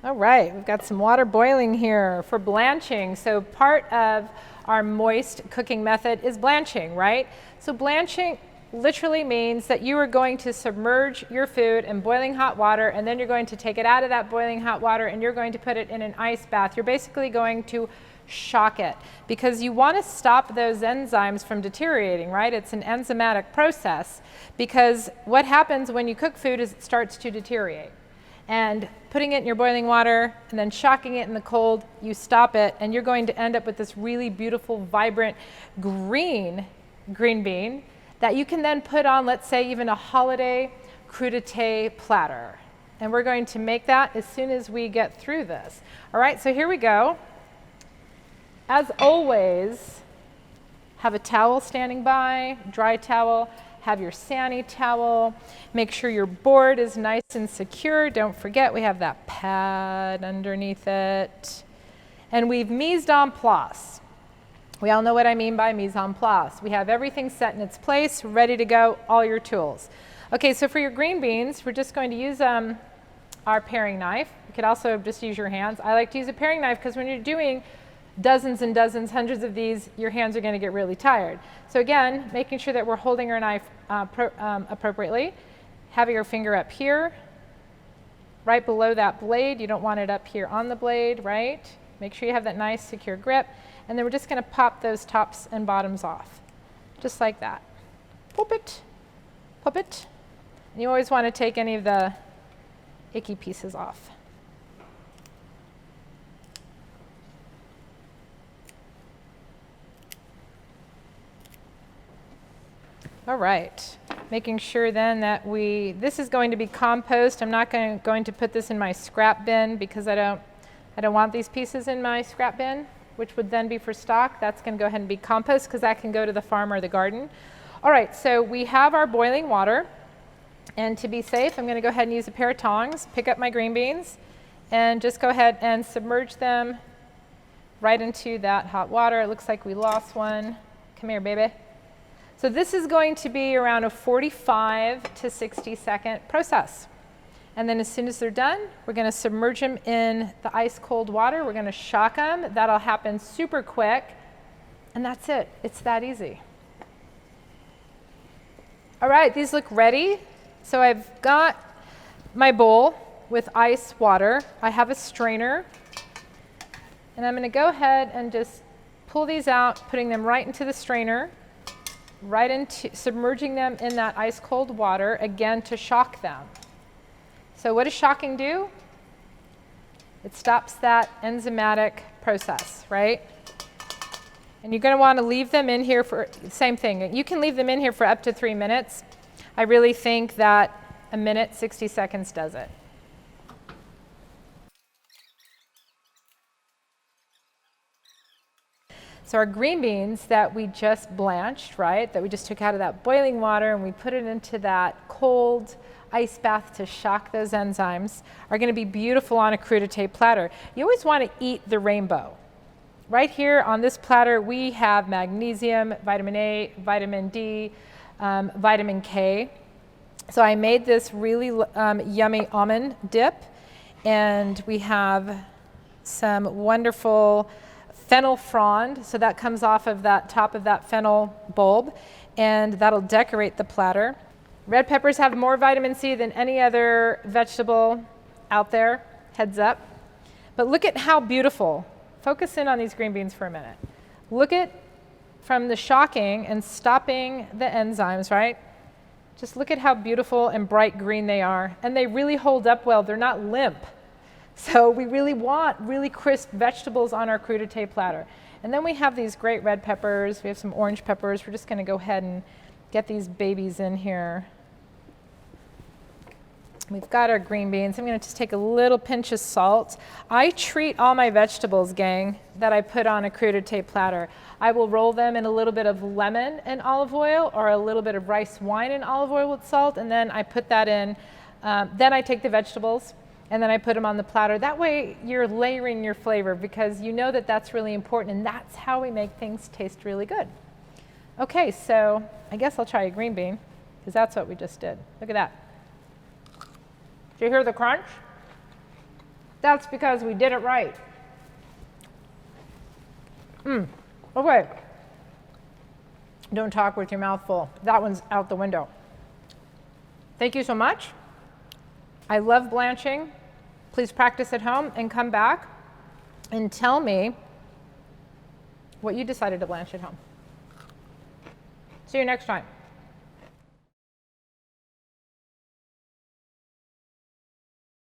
All right, we've got some water boiling here for blanching. So part of our moist cooking method is blanching, right? So blanching literally means that you are going to submerge your food in boiling hot water, and then you're going to take it out of that boiling hot water and you're going to put it in an ice bath. You're basically going to shock it because you want to stop those enzymes from deteriorating, right? It's an enzymatic process because what happens when you cook food is it starts to deteriorate. And putting it in your boiling water and then shocking it in the cold, you stop it, and you're going to end up with this really beautiful, vibrant green bean that you can then put on, let's say, even a holiday crudité platter. And we're going to make that as soon as we get through this. All right, so here we go. As always, have a towel standing by, dry towel. Have your sani towel. Make sure your board is nice and secure. Don't forget we have that pad underneath it. And we've mise en place. We all know what I mean by mise en place. We have everything set in its place, ready to go, all your tools. Okay, so for your green beans, we're just going to use our paring knife. You could also just use your hands. I like to use a paring knife because when you're doing dozens and dozens, hundreds of these, your hands are going to get really tired. So again, making sure that we're holding our knife appropriately. Having your finger up here, right below that blade. You don't want it up here on the blade, right? Make sure you have that nice, secure grip. And then we're just going to pop those tops and bottoms off, just like that. Pop it, pop it. And you always want to take any of the icky pieces off. All right, making sure then that this is going to be compost. I'm not going to put this in my scrap bin because I don't want these pieces in my scrap bin, which would then be for stock. That's going to go ahead and be compost because that can go to the farm or the garden. All right, so we have our boiling water. And to be safe, I'm going to go ahead and use a pair of tongs, pick up my green beans, and just go ahead and submerge them right into that hot water. It looks like we lost one. Come here, baby. So this is going to be around a 45 to 60 second process. And then as soon as they're done, we're going to submerge them in the ice cold water. We're going to shock them. That'll happen super quick. And that's it. It's that easy. All right, these look ready. So I've got my bowl with ice water. I have a strainer. And I'm going to go ahead and just pull these out, putting them right into the strainer. Right into submerging them in that ice cold water, again to shock them. So what does shocking do? It stops that enzymatic process, right? And you're going to want to leave them in here for, same thing, you can leave them in here for up to 3 minutes. I really think that a minute, 60 seconds does it. So our green beans that we just blanched, right, that we just took out of that boiling water and we put it into that cold ice bath to shock those enzymes are going to be beautiful on a crudité platter. You always want to eat the rainbow. Right here on this platter we have magnesium, vitamin A, vitamin D, vitamin K. So I made this really yummy almond dip, and we have some wonderful fennel frond, so that comes off of that top of that fennel bulb, and that'll decorate the platter. Red peppers have more vitamin C than any other vegetable out there, heads up. But look at how beautiful. Focus in on these green beans for a minute. Look at, from the shocking and stopping the enzymes, right? Just look at how beautiful and bright green they are, and they really hold up well. They're not limp. So we really want really crisp vegetables on our crudité platter. And then we have these great red peppers. We have some orange peppers. We're just going to go ahead and get these babies in here. We've got our green beans. I'm going to just take a little pinch of salt. I treat all my vegetables, gang, that I put on a crudité platter. I will roll them in a little bit of lemon and olive oil, or a little bit of rice wine and olive oil with salt, and then I put that in. Then I take the vegetables, and then I put them on the platter. That way you're layering your flavor, because you know that that's really important, and that's how we make things taste really good. Okay, so I guess I'll try a green bean, because that's what we just did. Look at that. Did you hear the crunch? That's because we did it right. Okay. Don't talk with your mouth full. That one's out the window. Thank you so much. I love blanching. Please practice at home and come back and tell me what you decided to blanch at home. See you next time.